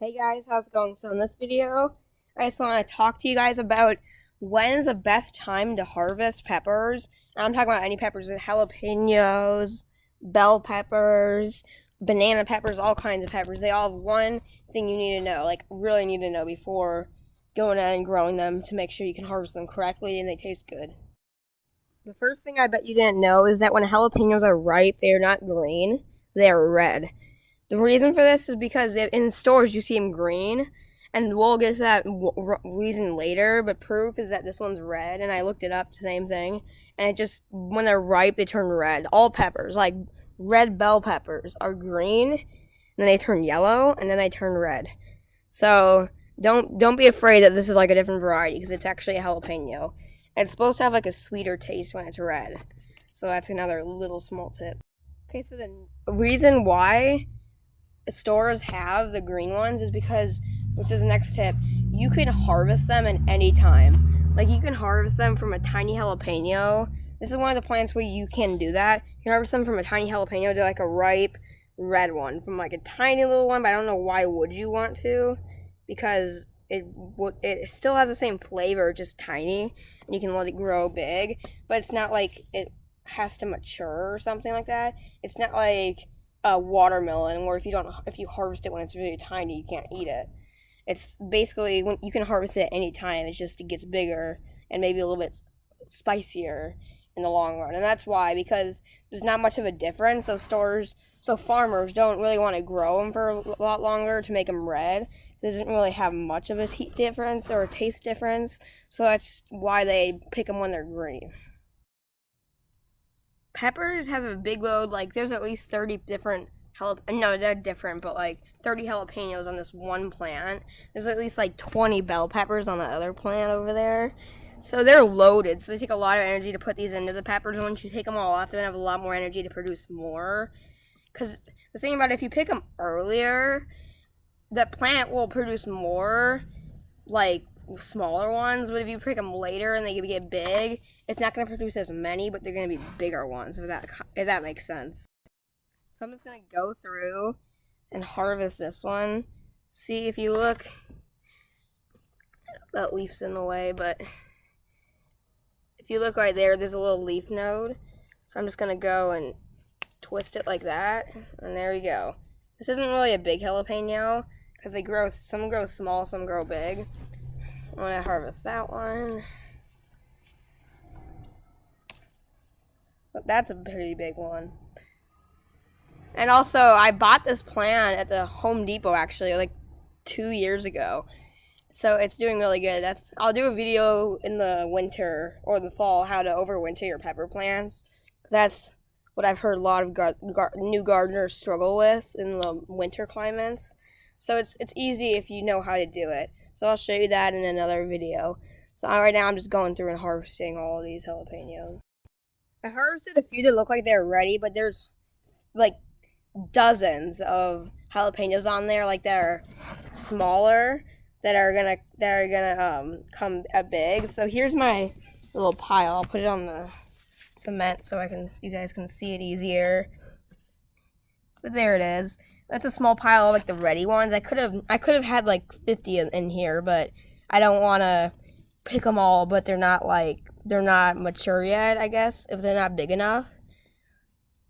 Hey guys, how's it going? So in this video, I just want to talk to you guys about when is the best time to harvest peppers. And I'm talking about any peppers, jalapenos, bell peppers, banana peppers, all kinds of peppers. They all have one thing you need to know, like really need to know before going out and growing them to make sure you can harvest them correctly and they taste good. The first thing I bet you didn't know is that when jalapenos are ripe, they are not green, they are red. The reason for this is because in stores you see them green, and we'll get to that reason later, but proof is that this one's red, and I looked it up, same thing, and it just, when they're ripe, they turn red. All peppers, like red bell peppers, are green, and then they turn yellow, and then they turn red. So don't be afraid that this is like a different variety, because it's actually a jalapeno. And it's supposed to have like a sweeter taste when it's red. So that's another little small tip. Okay, so the reason why stores have the green ones is because, which is the next tip, you can harvest them at any time. Like you can harvest them from a tiny jalapeno. This is one of the plants where you can do that. You can harvest them from a tiny jalapeno to like a ripe red one, from like a tiny little one, but I don't know why would you want to, because it still has the same flavor, just tiny, and you can let it grow big, but it's not like it has to mature or something like that. It's not like a watermelon where if you harvest it when it's really tiny, you can't eat it. It's basically when you can harvest it at any time. It's just it gets bigger and maybe a little bit spicier in the long run, and that's why, because there's not much of a difference. So farmers don't really want to grow them for a lot longer to make them red. It doesn't really have much of a heat difference or a taste difference, so that's why they pick them when they're green. Peppers have a big load. Like there's at least 30 different no, they're different, but like 30 jalapenos on this one plant. There's at least like 20 bell peppers on the other plant over there. So they're loaded. So they take a lot of energy to put these into the peppers. And once you take them all off, they're gonna have a lot more energy to produce more. Because the thing about it, if you pick them earlier, the plant will produce more, like smaller ones. But if you pick them later and they get big, it's not gonna produce as many, but they're gonna be bigger ones. If that makes sense. So I'm just gonna go through and harvest this one. See, if you look, that leaf's in the way, but if you look right there, there's a little leaf node. So I'm just gonna go and twist it like that, and there we go. This isn't really a big jalapeno because some grow small, some grow big. I'm gonna harvest that one. But that's a pretty big one. And also, I bought this plant at the Home Depot actually, like 2 years ago. So it's doing really good. I'll do a video in the winter or the fall how to overwinter your pepper plants. That's what I've heard a lot of new gardeners struggle with in the winter climates. So it's easy if you know how to do it. So I'll show you that in another video. So right now I'm just going through and harvesting all of these jalapenos. I harvested a few that look like they're ready, but there's like dozens of jalapenos on there, like they're smaller, that are gonna come big. So here's my little pile. I'll put it on the cement so you guys can see it easier. But there it is. That's a small pile of like the ready ones. I could have had like 50 in here, but I don't want to pick them all. But they're not mature yet, I guess, if they're not big enough.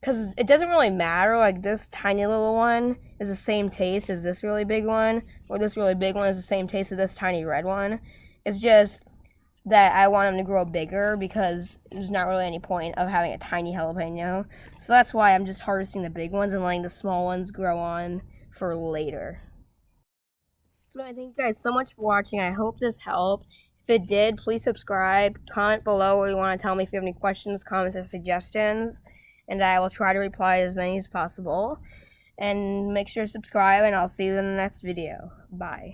Because it doesn't really matter, like this tiny little one is the same taste as this really big one, or this really big one is the same taste as this tiny red one. It's just that I want them to grow bigger because there's not really any point of having a tiny jalapeno. So that's why I'm just harvesting the big ones and letting the small ones grow on for later. So I thank you guys so much for watching. I hope this helped. If it did, please subscribe, comment below what you want to tell me if you have any questions, comments, or suggestions, and I will try to reply to as many as possible. And make sure to subscribe, and I'll see you in the next video. Bye.